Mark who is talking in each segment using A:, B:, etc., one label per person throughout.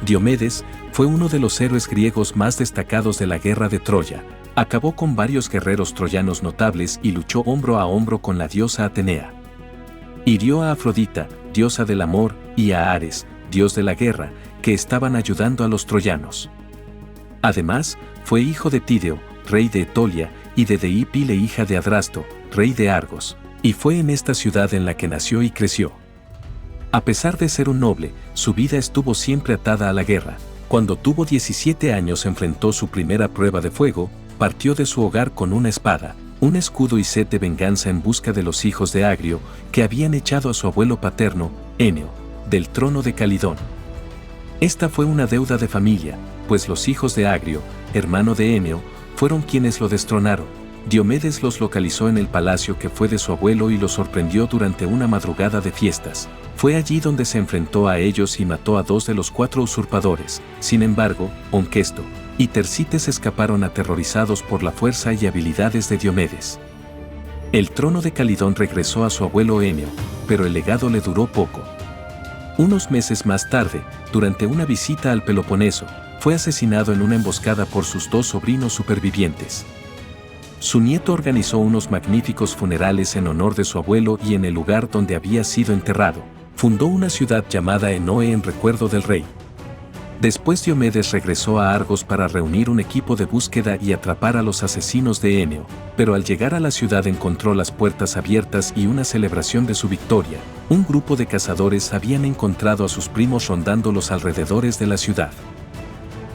A: Diomedes fue uno de los héroes griegos más destacados de la guerra de Troya. Acabó con varios guerreros troyanos notables y luchó hombro a hombro con la diosa Atenea. Hirió a Afrodita, diosa del amor, y a Ares, dios de la guerra, que estaban ayudando a los troyanos. Además, fue hijo de Tideo, rey de Etolia, y de Deípile, hija de Adrasto, rey de Argos, y fue en esta ciudad en la que nació y creció. A pesar de ser un noble, su vida estuvo siempre atada a la guerra. Cuando tuvo 17 años enfrentó su primera prueba de fuego, partió de su hogar con una espada, un escudo y sed de venganza en busca de los hijos de Agrio, que habían echado a su abuelo paterno, Éneo, del trono de Calidón. Esta fue una deuda de familia, pues los hijos de Agrio, hermano de Éneo, fueron quienes lo destronaron. Diomedes los localizó en el palacio que fue de su abuelo y los sorprendió durante una madrugada de fiestas. Fue allí donde se enfrentó a ellos y mató a 2 de los 4 usurpadores. Sin embargo, Onquesto y Tersites escaparon aterrorizados por la fuerza y habilidades de Diomedes. El trono de Calidón regresó a su abuelo Éneo, pero el legado le duró poco. Unos meses más tarde, durante una visita al Peloponeso, fue asesinado en una emboscada por sus 2 sobrinos supervivientes. Su nieto organizó unos magníficos funerales en honor de su abuelo y en el lugar donde había sido enterrado, fundó una ciudad llamada Enoe en recuerdo del rey. Después Diomedes regresó a Argos para reunir un equipo de búsqueda y atrapar a los asesinos de Éneo, pero al llegar a la ciudad encontró las puertas abiertas y una celebración de su victoria. Un grupo de cazadores habían encontrado a sus primos rondando los alrededores de la ciudad.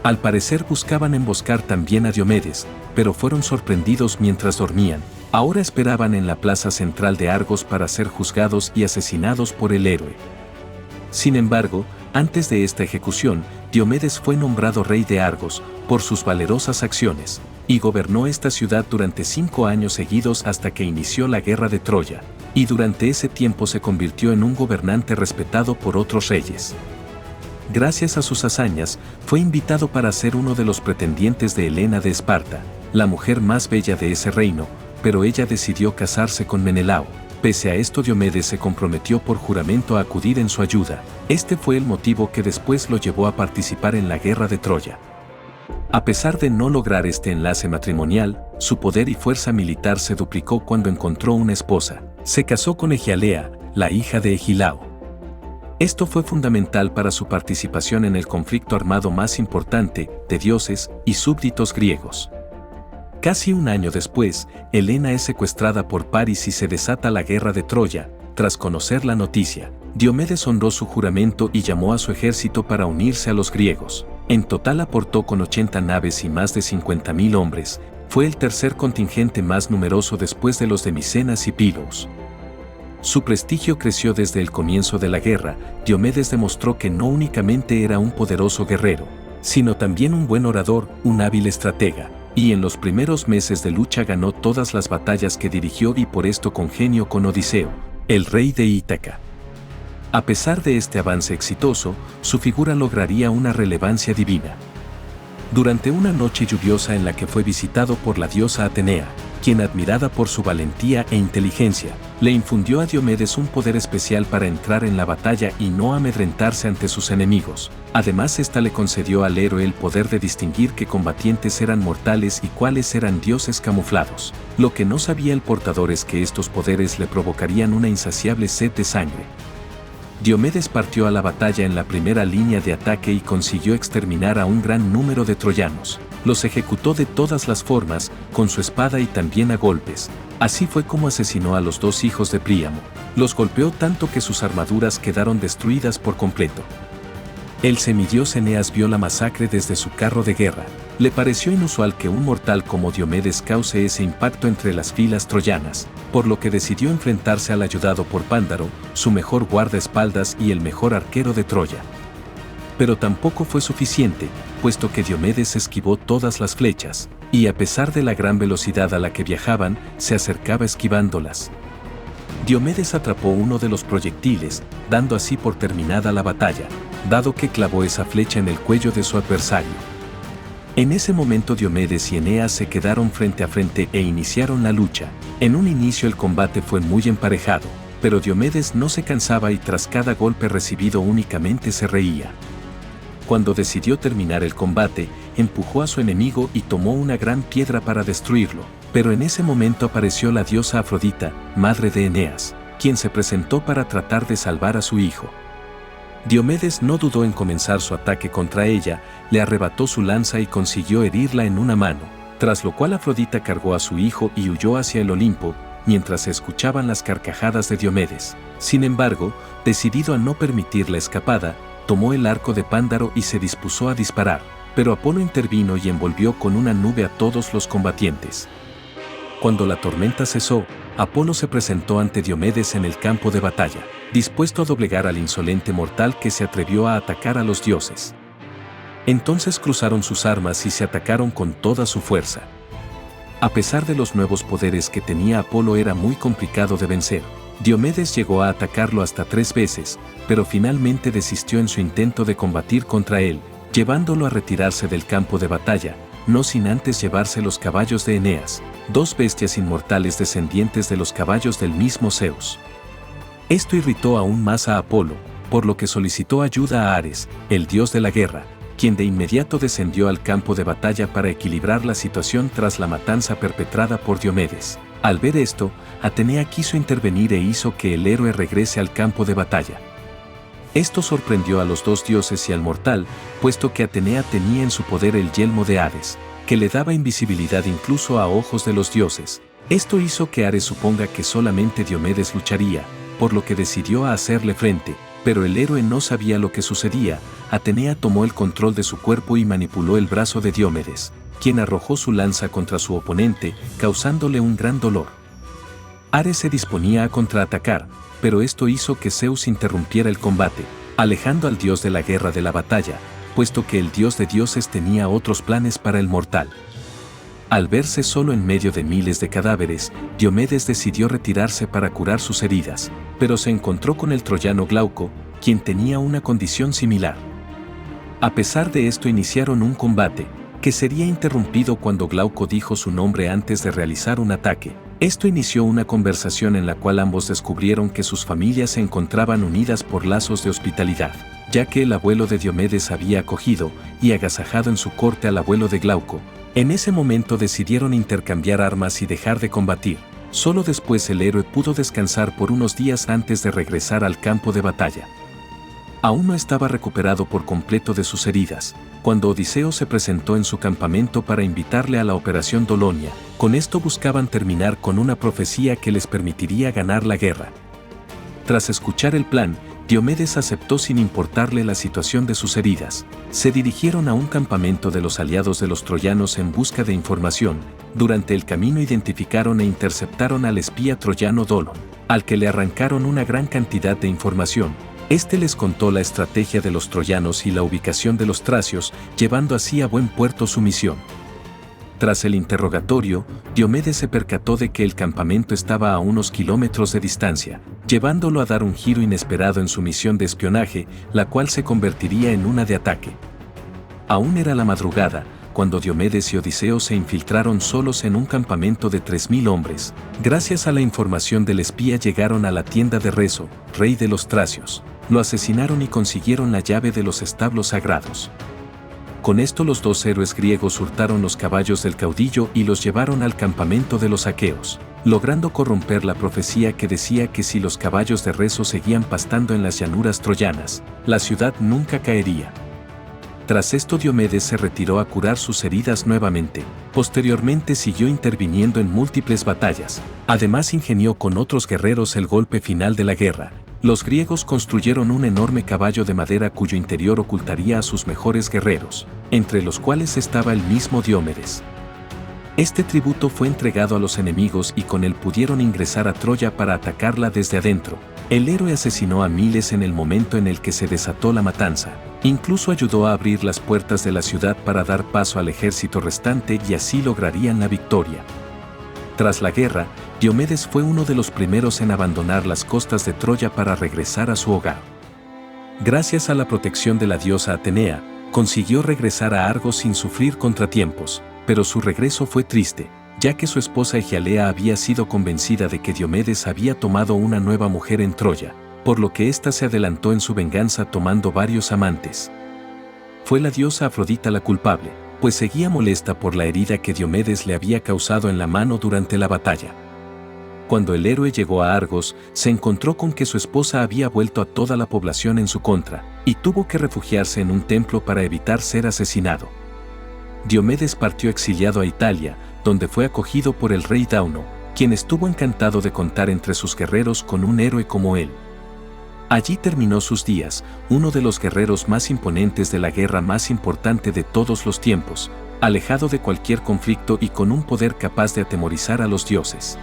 A: Al parecer buscaban emboscar también a Diomedes, pero fueron sorprendidos mientras dormían. Ahora esperaban en la plaza central de Argos para ser juzgados y asesinados por el héroe. Sin embargo, antes de esta ejecución, Diomedes fue nombrado rey de Argos por sus valerosas acciones, y gobernó esta ciudad durante 5 años seguidos hasta que inició la guerra de Troya, y durante ese tiempo se convirtió en un gobernante respetado por otros reyes. Gracias a sus hazañas, fue invitado para ser uno de los pretendientes de Helena de Esparta, la mujer más bella de ese reino, pero ella decidió casarse con Menelao. Pese a esto, Diomedes se comprometió por juramento a acudir en su ayuda. Este fue el motivo que después lo llevó a participar en la guerra de Troya. A pesar de no lograr este enlace matrimonial, su poder y fuerza militar se duplicó cuando encontró una esposa. Se casó con Egialea, la hija de Egilao. Esto fue fundamental para su participación en el conflicto armado más importante de dioses y súbditos griegos. Casi un año después, Helena es secuestrada por Paris y se desata la guerra de Troya. Tras conocer la noticia, Diomedes honró su juramento y llamó a su ejército para unirse a los griegos. En total aportó con 80 naves y más de 50.000 hombres. Fue el tercer contingente más numeroso después de los de Micenas y Pilos. Su prestigio creció desde el comienzo de la guerra. Diomedes demostró que no únicamente era un poderoso guerrero, sino también un buen orador, un hábil estratega, y en los primeros meses de lucha ganó todas las batallas que dirigió y por esto congenió con Odiseo, el rey de Ítaca. A pesar de este avance exitoso, su figura lograría una relevancia divina. Durante una noche lluviosa en la que fue visitado por la diosa Atenea, quien, admirada por su valentía e inteligencia, le infundió a Diomedes un poder especial para entrar en la batalla y no amedrentarse ante sus enemigos. Además, esta le concedió al héroe el poder de distinguir qué combatientes eran mortales y cuáles eran dioses camuflados. Lo que no sabía el portador es que estos poderes le provocarían una insaciable sed de sangre. Diomedes partió a la batalla en la primera línea de ataque y consiguió exterminar a un gran número de troyanos. Los ejecutó de todas las formas, con su espada y también a golpes. Así fue como asesinó a los 2 hijos de Príamo. Los golpeó tanto que sus armaduras quedaron destruidas por completo. El semidios Eneas vio la masacre desde su carro de guerra. Le pareció inusual que un mortal como Diomedes cause ese impacto entre las filas troyanas, por lo que decidió enfrentarse al ayudado por Pándaro, su mejor guardaespaldas y el mejor arquero de Troya. Pero tampoco fue suficiente, puesto que Diomedes esquivó todas las flechas, y a pesar de la gran velocidad a la que viajaban, se acercaba esquivándolas. Diomedes atrapó uno de los proyectiles, dando así por terminada la batalla, dado que clavó esa flecha en el cuello de su adversario. En ese momento Diomedes y Eneas se quedaron frente a frente e iniciaron la lucha. En un inicio el combate fue muy emparejado, pero Diomedes no se cansaba y tras cada golpe recibido únicamente se reía. Cuando decidió terminar el combate, empujó a su enemigo y tomó una gran piedra para destruirlo. Pero en ese momento apareció la diosa Afrodita, madre de Eneas, quien se presentó para tratar de salvar a su hijo. Diomedes no dudó en comenzar su ataque contra ella, le arrebató su lanza y consiguió herirla en una mano, tras lo cual Afrodita cargó a su hijo y huyó hacia el Olimpo, mientras se escuchaban las carcajadas de Diomedes. Sin embargo, decidido a no permitir la escapada, tomó el arco de Pándaro y se dispuso a disparar, pero Apolo intervino y envolvió con una nube a todos los combatientes. Cuando la tormenta cesó, Apolo se presentó ante Diomedes en el campo de batalla, dispuesto a doblegar al insolente mortal que se atrevió a atacar a los dioses. Entonces cruzaron sus armas y se atacaron con toda su fuerza. A pesar de los nuevos poderes que tenía Apolo, era muy complicado de vencer. Diomedes llegó a atacarlo hasta 3 veces, pero finalmente desistió en su intento de combatir contra él, llevándolo a retirarse del campo de batalla, no sin antes llevarse los caballos de Eneas, 2 bestias inmortales descendientes de los caballos del mismo Zeus. Esto irritó aún más a Apolo, por lo que solicitó ayuda a Ares, el dios de la guerra, quien de inmediato descendió al campo de batalla para equilibrar la situación tras la matanza perpetrada por Diomedes. Al ver esto, Atenea quiso intervenir e hizo que el héroe regrese al campo de batalla. Esto sorprendió a los 2 dioses y al mortal, puesto que Atenea tenía en su poder el yelmo de Hades, que le daba invisibilidad incluso a ojos de los dioses. Esto hizo que Ares suponga que solamente Diomedes lucharía, por lo que decidió a hacerle frente, pero el héroe no sabía lo que sucedía. Atenea tomó el control de su cuerpo y manipuló el brazo de Diomedes, quien arrojó su lanza contra su oponente, causándole un gran dolor. Ares se disponía a contraatacar, pero esto hizo que Zeus interrumpiera el combate, alejando al dios de la guerra de la batalla, puesto que el dios de dioses tenía otros planes para el mortal. Al verse solo en medio de miles de cadáveres, Diomedes decidió retirarse para curar sus heridas, pero se encontró con el troyano Glauco, quien tenía una condición similar. A pesar de esto, iniciaron un combate, que sería interrumpido cuando Glauco dijo su nombre antes de realizar un ataque. Esto inició una conversación en la cual ambos descubrieron que sus familias se encontraban unidas por lazos de hospitalidad, ya que el abuelo de Diomedes había acogido y agasajado en su corte al abuelo de Glauco. En ese momento decidieron intercambiar armas y dejar de combatir. Solo después el héroe pudo descansar por unos días antes de regresar al campo de batalla. Aún no estaba recuperado por completo de sus heridas, cuando Odiseo se presentó en su campamento para invitarle a la Operación Dolonia. Con esto buscaban terminar con una profecía que les permitiría ganar la guerra. Tras escuchar el plan, Diomedes aceptó sin importarle la situación de sus heridas. Se dirigieron a un campamento de los aliados de los troyanos en busca de información. Durante el camino identificaron e interceptaron al espía troyano Dolon, al que le arrancaron una gran cantidad de información. Este les contó la estrategia de los troyanos y la ubicación de los tracios, llevando así a buen puerto su misión. Tras el interrogatorio, Diomedes se percató de que el campamento estaba a unos kilómetros de distancia, llevándolo a dar un giro inesperado en su misión de espionaje, la cual se convertiría en una de ataque. Aún era la madrugada, cuando Diomedes y Odiseo se infiltraron solos en un campamento de 3000 hombres. Gracias a la información del espía llegaron a la tienda de Reso, rey de los tracios. Lo asesinaron y consiguieron la llave de los establos sagrados. Con esto los 2 héroes griegos hurtaron los caballos del caudillo y los llevaron al campamento de los aqueos, logrando corromper la profecía que decía que si los caballos de Reso seguían pastando en las llanuras troyanas, la ciudad nunca caería. Tras esto Diomedes se retiró a curar sus heridas nuevamente. Posteriormente siguió interviniendo en múltiples batallas. Además ingenió con otros guerreros el golpe final de la guerra. Los griegos construyeron un enorme caballo de madera cuyo interior ocultaría a sus mejores guerreros, entre los cuales estaba el mismo Diomedes. Este tributo fue entregado a los enemigos y con él pudieron ingresar a Troya para atacarla desde adentro. El héroe asesinó a miles en el momento en el que se desató la matanza. Incluso ayudó a abrir las puertas de la ciudad para dar paso al ejército restante y así lograrían la victoria. Tras la guerra, Diomedes fue uno de los primeros en abandonar las costas de Troya para regresar a su hogar. Gracias a la protección de la diosa Atenea, consiguió regresar a Argos sin sufrir contratiempos, pero su regreso fue triste, ya que su esposa Egialea había sido convencida de que Diomedes había tomado una nueva mujer en Troya, por lo que ésta se adelantó en su venganza tomando varios amantes. Fue la diosa Afrodita la culpable, pues seguía molesta por la herida que Diomedes le había causado en la mano durante la batalla. Cuando el héroe llegó a Argos, se encontró con que su esposa había vuelto a toda la población en su contra, y tuvo que refugiarse en un templo para evitar ser asesinado. Diomedes partió exiliado a Italia, donde fue acogido por el rey Dauno, quien estuvo encantado de contar entre sus guerreros con un héroe como él. Allí terminó sus días, uno de los guerreros más imponentes de la guerra más importante de todos los tiempos, alejado de cualquier conflicto y con un poder capaz de atemorizar a los dioses.